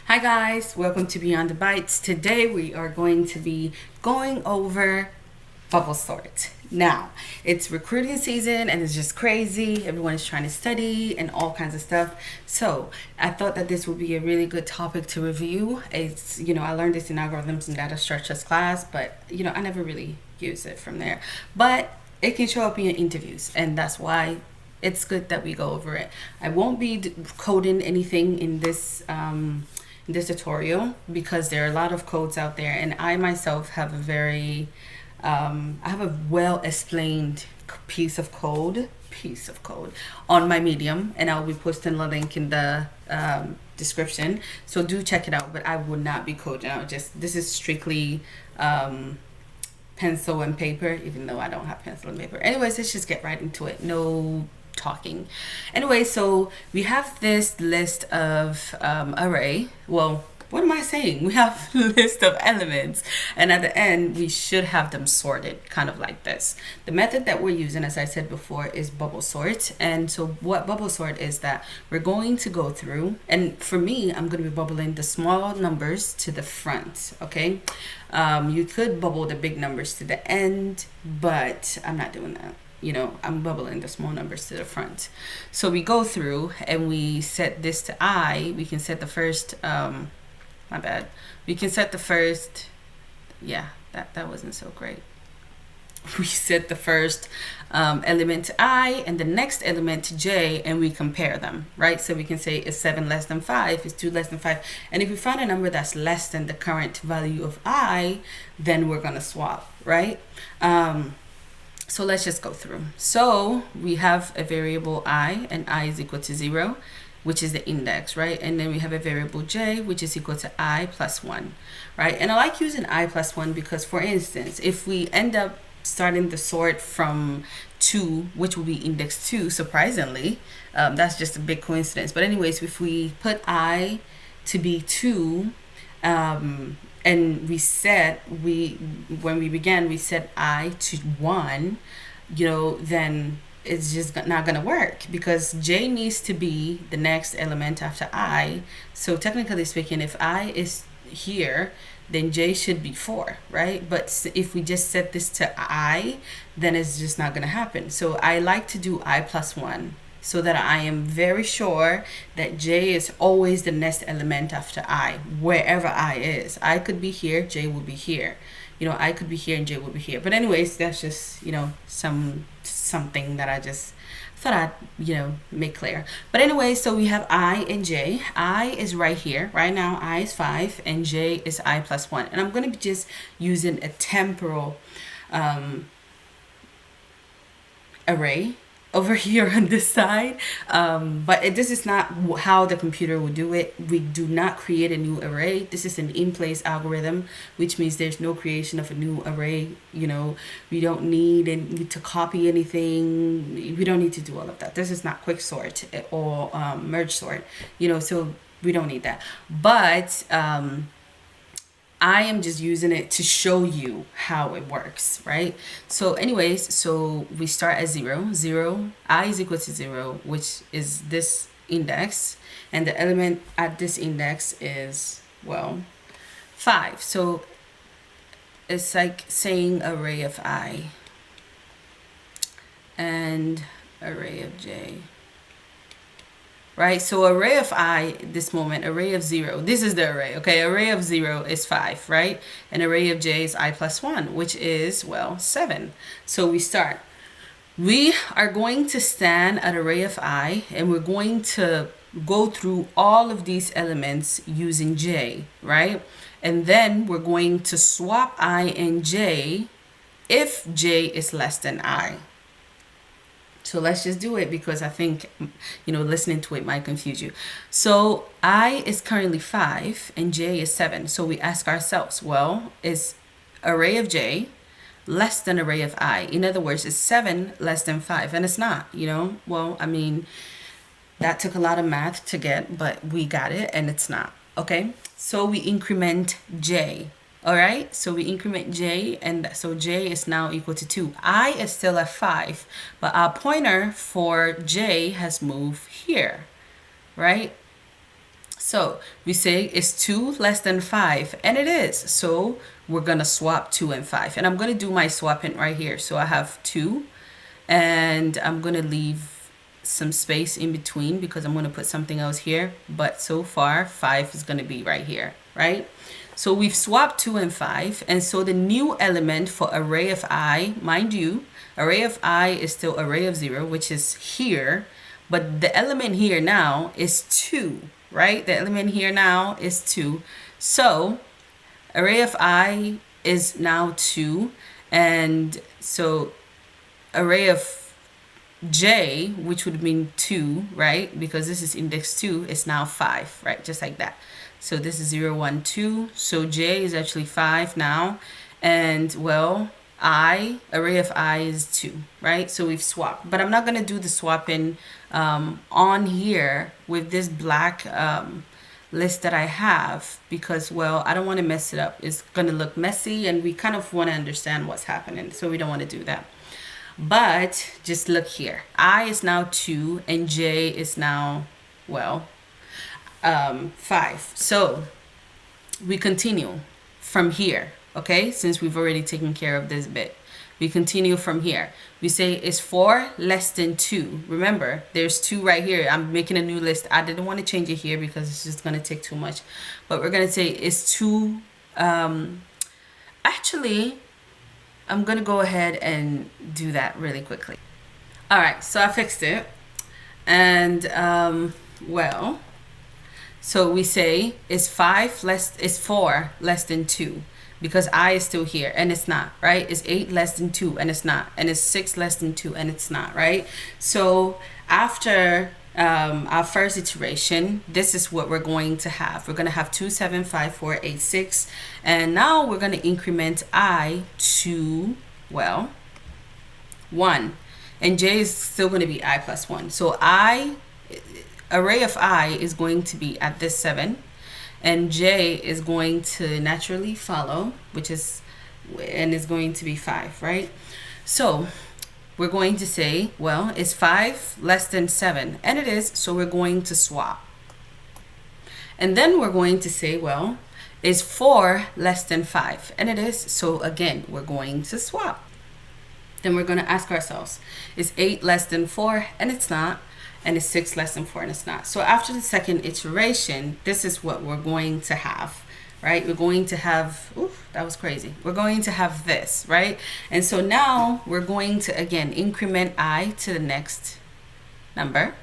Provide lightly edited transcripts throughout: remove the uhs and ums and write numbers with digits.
Hi guys, welcome to Beyond the Bites. Today we are going to be going over bubble sort. Now, it's recruiting season and it's just crazy. Everyone is trying to study and all kinds of stuff. So, I thought that this would be a really good topic to review. I learned this in algorithms and data structures class, but I never really use it from there. But it can show up in interviews, and that's why it's good that we go over it. I won't be coding anything in this tutorial because there are a lot of codes out there, and I myself have I have a well explained piece of code on my Medium, and I'll be posting the link in the description. So do check it out. But I would not be coding. This is strictly pencil and paper, even though I don't have pencil and paper. Anyways, let's just get right into it. No talking. Anyway, so we have this list of array. Well, what am I saying? We have a list of elements, and at the end we should have them sorted kind of like this. The method that we're using, as I said before, is bubble sort. And so what bubble sort is that we're going to go through, and for me, I'm going to be bubbling the small numbers to the front. Okay, you could bubble the big numbers to the end, but I'm not doing that. I'm bubbling the small numbers to the front. So we go through and we set this to I. We can set the first, my bad. We can set the first, yeah, that wasn't so great. We set the first element to I and the next element to J, and we compare them, right? So we can say is 7 less than 5, is 2 less than 5. And if we find a number that's less than the current value of I, then we're going to swap, right? So let's just go through. So we have a variable I, and I is equal to 0, which is the index, right? And then we have a variable J, which is equal to I plus 1, right? And I like using I plus 1 because, for instance, if we end up starting the sort from 2, which will be index 2, surprisingly, that's just a big coincidence. But anyways, if we put I to be 2, and when we began, we set I to 1, then it's just not going to work because J needs to be the next element after I. So technically speaking, if I is here, then J should be 4, right? But if we just set this to I, then it's just not going to happen. So I like to do I plus 1, so that I am very sure that J is always the next element after I, wherever I is. I could be here, J will be here. I could be here and J will be here. But anyways, that's just, something that I just thought I'd, make clear. But anyway, so we have I and J. I is right here. Right now, I is 5 and J is I plus 1. And I'm going to be just using a temporal array over here on this side, but this is not how the computer will do it. We do not create a new array. This is an in-place algorithm, which means there's no creation of a new array. We don't need to copy anything. We don't need to do all of that. This is not quick sort or merge sort, so we don't need that. But I am just using it to show you how it works, right? So anyways, so we start at 0. I is equal to 0, which is this index. And the element at this index is, 5. So it's like saying array of I and array of J. Right, so array of I, this moment, array of 0, this is the array, okay? Array of 0 is 5, right? And array of J is I plus 1, which is, 7. So we start. We are going to stand at array of I, and we're going to go through all of these elements using J, right? And then we're going to swap I and J if J is less than I. So let's just do it because I think, listening to it might confuse you. So I is currently 5 and J is 7. So we ask ourselves, is array of J less than array of I? In other words, is 7 less than 5? And it's not, that took a lot of math to get, but we got it and it's not. Okay, so we increment J. All right, so we increment J, and so J is now equal to 2. I is still at 5, but our pointer for J has moved here, right? So we say is 2 less than 5, and it is. So we're going to swap 2 and 5. And I'm going to do my swapping right here. So I have 2, and I'm going to leave some space in between because I'm going to put something else here. But so far, 5 is going to be right here, right? So we've swapped 2 and 5. And so the new element for array of I, mind you, array of I is still array of 0, which is here. But the element here now is 2, right? The element here now is 2. So array of I is now 2. And so array of J, which would mean 2, right? Because this is index 2, is now 5, right? Just like that. So this is 0, 1, 2. So J is actually 5 now. And well, array of I is 2, right? So we've swapped. But I'm not going to do the swapping on here with this black list that I have because, well, I don't want to mess it up. It's going to look messy, and we kind of want to understand what's happening. So we don't want to do that. But just look here. I is now 2, and J is now, well, 5. So we continue from here, okay? Since we've already taken care of this bit. We continue from here. We say is 4 less than 2. Remember, there's 2 right here. I'm making a new list. I didn't want to change it here because it's just going to take too much. But we're going to say is 2. Actually, I'm going to go ahead and do that really quickly. All right, so I fixed it. And, well, so we say is 4 less than 2. Because I is still here, and it's not, right? It's 8 less than 2, and it's not. And it's 6 less than 2, and it's not, right? So after our first iteration, this is what we're going to have. We're going to have 2, 7, 5, 4, 8, 6. And now we're going to increment I to, well, 1. And J is still going to be I plus 1. So array of I is going to be at this 7. And J is going to naturally follow, which is, and is going to be 5, right? So we're going to say, well, is 5 less than 7? And it is, so we're going to swap. And then we're going to say, well, is 4 less than 5? And it is, so again, we're going to swap. Then we're going to ask ourselves, is 8 less than 4? And it's not. And it's 6 less than 4, and it's not. So after the second iteration, this is what we're going to have, right? We're going to have, oof, that was crazy. We're going to have this, right? And so now we're going to, again, increment I to the next number,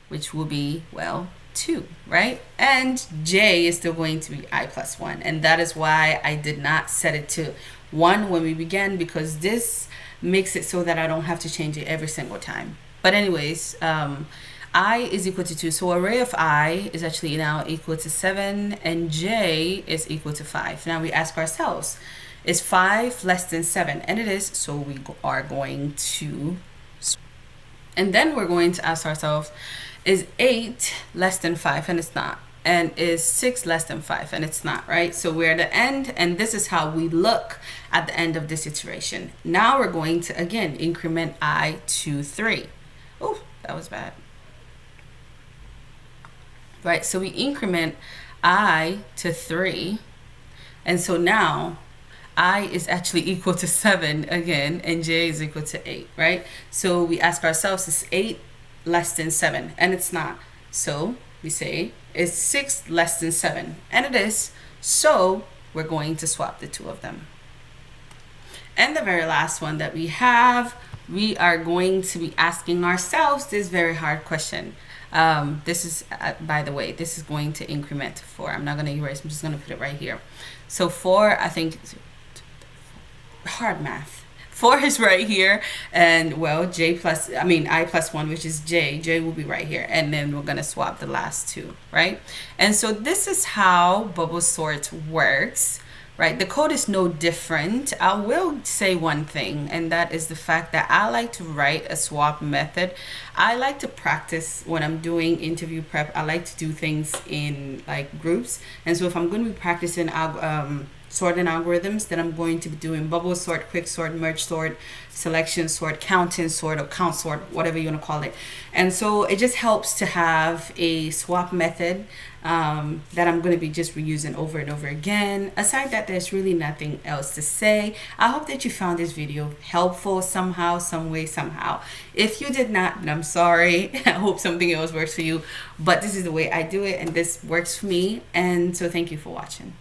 which will be, well, 2, right? And J is still going to be I plus 1. And that is why I did not set it to 1 when we began, because this makes it so that I don't have to change it every single time. But anyways, I is equal to 2. So array of I is actually now equal to 7, and J is equal to 5. Now we ask ourselves, is 5 less than 7? And it is, so we are going to, and then we're going to ask ourselves, is 8 less than 5? And it's not. And is 6 less than 5? And it's not, right? So we're at the end, and this is how we look at the end of this iteration. Now we're going to, again, increment I to 3. Oh, that was bad. Right, so we increment I to 3. And so now I is actually equal to 7 again, and J is equal to 8, right? So we ask ourselves, is 8 less than 7? And it's not. So we say, is 6 less than 7? And it is. So we're going to swap the two of them. And the very last one that we have, we are going to be asking ourselves this very hard question. This is, by the way, this is going to increment to 4. I'm not going to erase. I'm just going to put it right here. So 4, I think, hard math. 4 is right here. And, well, I plus 1, which is J. J will be right here. And then we're going to swap the last 2, right? And so this is how bubble sort works. Right, the code is no different. I will say one thing, and that is the fact that I like to write a swap method. I like to practice when I'm doing interview prep. I like to do things in like groups. And so if I'm going to be practicing sorting algorithms that I'm going to be doing: bubble sort, quick sort, merge sort, selection sort, counting sort, or count sort, whatever you want to call it. And so it just helps to have a swap method that I'm going to be just reusing over and over again. Aside that, there's really nothing else to say. I hope that you found this video helpful somehow, some way, somehow. If you did not, then I'm sorry. I hope something else works for you, but this is the way I do it and this works for me. And so thank you for watching.